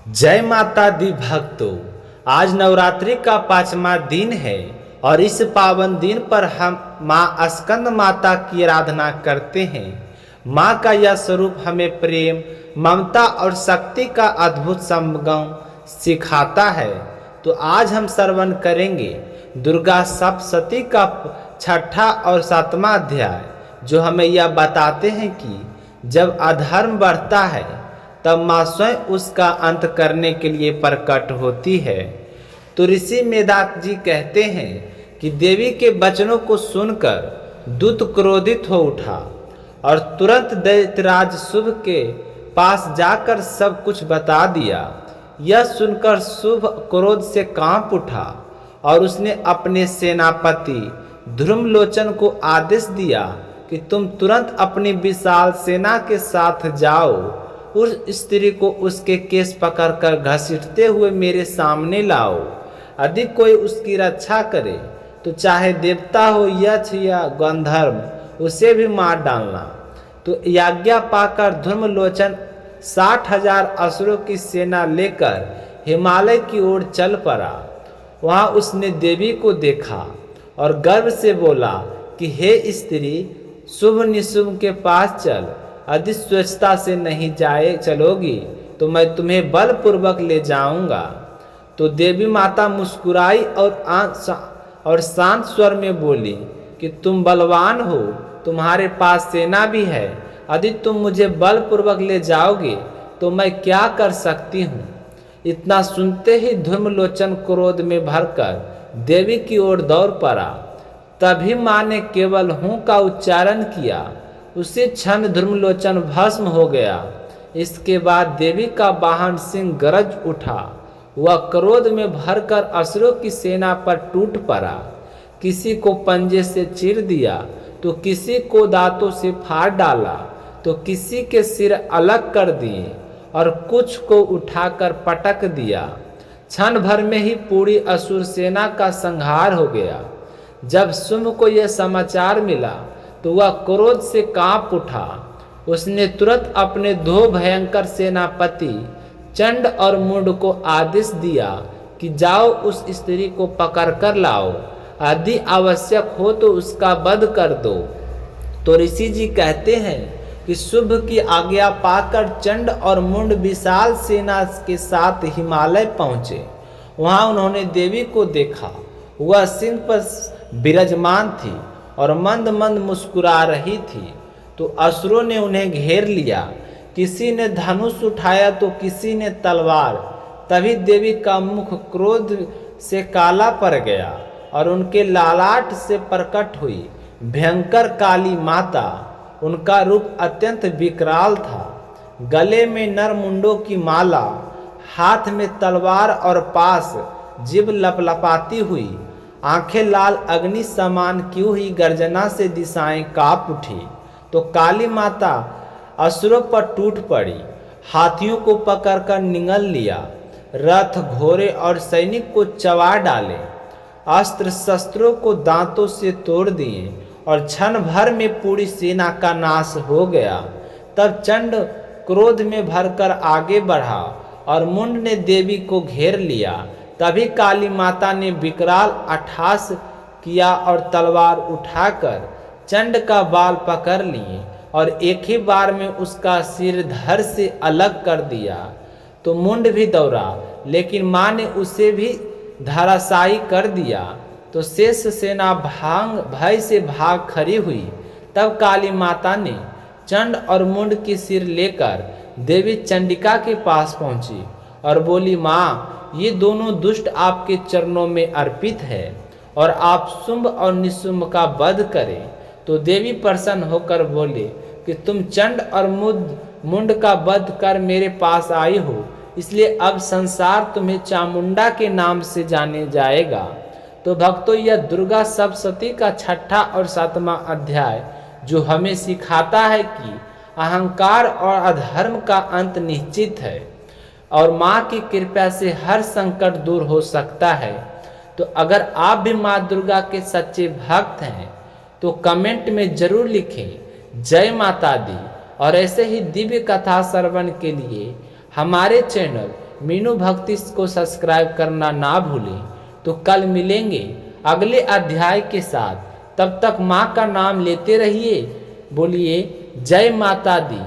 जय माता दी भक्तों। आज नवरात्रि का 5वां दिन है और इस पावन दिन पर हम माँ स्कंद माता की आराधना करते हैं। माँ का यह स्वरूप हमें प्रेम, ममता और शक्ति का अद्भुत संगम सिखाता है। तो आज हम श्रवण करेंगे दुर्गा सप्तशती का 6ठा और 7वां अध्याय, जो हमें यह बताते हैं कि जब अधर्म बढ़ता है तब माँ स्वयं उसका अंत करने के लिए प्रकट होती है। तो ऋषि मेधाक जी कहते हैं कि देवी के वचनों को सुनकर दूत क्रोधित हो उठा और तुरंत दैत्यराज शुभ के पास जाकर सब कुछ बता दिया। यह सुनकर शुभ क्रोध से कांप उठा और उसने अपने सेनापति ध्रुमलोचन को आदेश दिया कि तुम तुरंत अपनी विशाल सेना के साथ जाओ, उस स्त्री को उसके केस पकड़कर घसीटते हुए मेरे सामने लाओ। यदि कोई उसकी रक्षा करे तो चाहे देवता हो यक्ष या गंधर्व, उसे भी मार डालना। तो आज्ञा पाकर ध्रुमलोचन 60,000 असुरों की सेना लेकर हिमालय की ओर चल पड़ा। वहां उसने देवी को देखा और गर्व से बोला कि हे स्त्री, शुभ निशुभ के पास चल। यदि स्वच्छता से नहीं चलोगी तो मैं तुम्हें बलपूर्वक ले जाऊंगा। तो देवी माता मुस्कुराई और शांत स्वर में बोली कि तुम बलवान हो, तुम्हारे पास सेना भी है। यदि तुम मुझे बलपूर्वक ले जाओगे तो मैं क्या कर सकती हूँ। इतना सुनते ही ध्रुमलोचन क्रोध में भरकर देवी की ओर दौड़ पड़ा। तभी माँ ने केवल हूँ का उच्चारण किया, उसी क्षण ध्रुमलोचन भस्म हो गया। इसके बाद देवी का वाहन सिंह गरज उठा। वह क्रोध में भरकर असुरों की सेना पर टूट पड़ा। किसी को पंजे से चीर दिया तो किसी को दांतों से फाड़ डाला, तो किसी के सिर अलग कर दिए और कुछ को उठाकर पटक दिया। क्षण भर में ही पूरी असुर सेना का संहार हो गया। जब शुंभ को यह समाचार मिला तो वह क्रोध से कांप उठा। उसने तुरंत अपने दो भयंकर सेनापति चंड और मुंड को आदेश दिया कि जाओ उस स्त्री को पकड़ कर लाओ, यदि आवश्यक हो तो उसका वध कर दो। तो ऋषि जी कहते हैं कि शुभ की आज्ञा पाकर चंड और मुंड विशाल सेना के साथ हिमालय पहुँचे। वहाँ उन्होंने देवी को देखा। वह सिंह पर विराजमान थी और मंद मंद मुस्कुरा रही थी। तो असुरों ने उन्हें घेर लिया। किसी ने धनुष उठाया तो किसी ने तलवार। तभी देवी का मुख क्रोध से काला पड़ गया और उनके लालाट से प्रकट हुई भयंकर काली माता। उनका रूप अत्यंत विकराल था। गले में नर मुंडों की माला, हाथ में तलवार और पास जीभ लपलपाती हुई, आंखें लाल अग्नि समान की हुई गर्जना से दिशाएं कांप उठी। तो काली माता असुरों पर टूट पड़ी, हाथियों को पकड़कर निगल लिया, रथ घोड़े और सैनिक को चबा डाले, अस्त्र शस्त्रों को दांतों से तोड़ दिए और क्षण भर में पूरी सेना का नाश हो गया। तब चंड क्रोध में भरकर आगे बढ़ा और मुंड ने देवी को घेर लिया। तभी काली माता ने विकराल अट्टहास किया और तलवार उठाकर चंड का बाल पकड़ लिए और एक ही बार में उसका सिर धड़ से अलग कर दिया। तो मुंड भी दौड़ा, लेकिन माँ ने उसे भी धराशायी कर दिया। तो शेष सेना भय से भाग खड़ी हुई। तब काली माता ने चंड और मुंड की सिर लेकर देवी चंडिका के पास पहुंची और बोली, माँ, ये दोनों दुष्ट आपके चरणों में अर्पित है और आप शुंभ और निशुंभ का वध करें। तो देवी प्रसन्न होकर बोले कि तुम चंड और मुंड का वध कर मेरे पास आई हो, इसलिए अब संसार तुम्हें चामुंडा के नाम से जाने जाएगा। तो भक्तों, यह दुर्गा सप्तशती का 6ठा और 7वां अध्याय जो हमें सिखाता है कि अहंकार और अधर्म का अंत निश्चित है और माँ की कृपा से हर संकट दूर हो सकता है। तो अगर आप भी माँ दुर्गा के सच्चे भक्त हैं तो कमेंट में जरूर लिखें जय माता दी। और ऐसे ही दिव्य कथा श्रवण के लिए हमारे चैनल मीनू भक्ति को सब्सक्राइब करना ना भूलें। तो कल मिलेंगे अगले अध्याय के साथ, तब तक माँ का नाम लेते रहिए। बोलिए जय माता दी।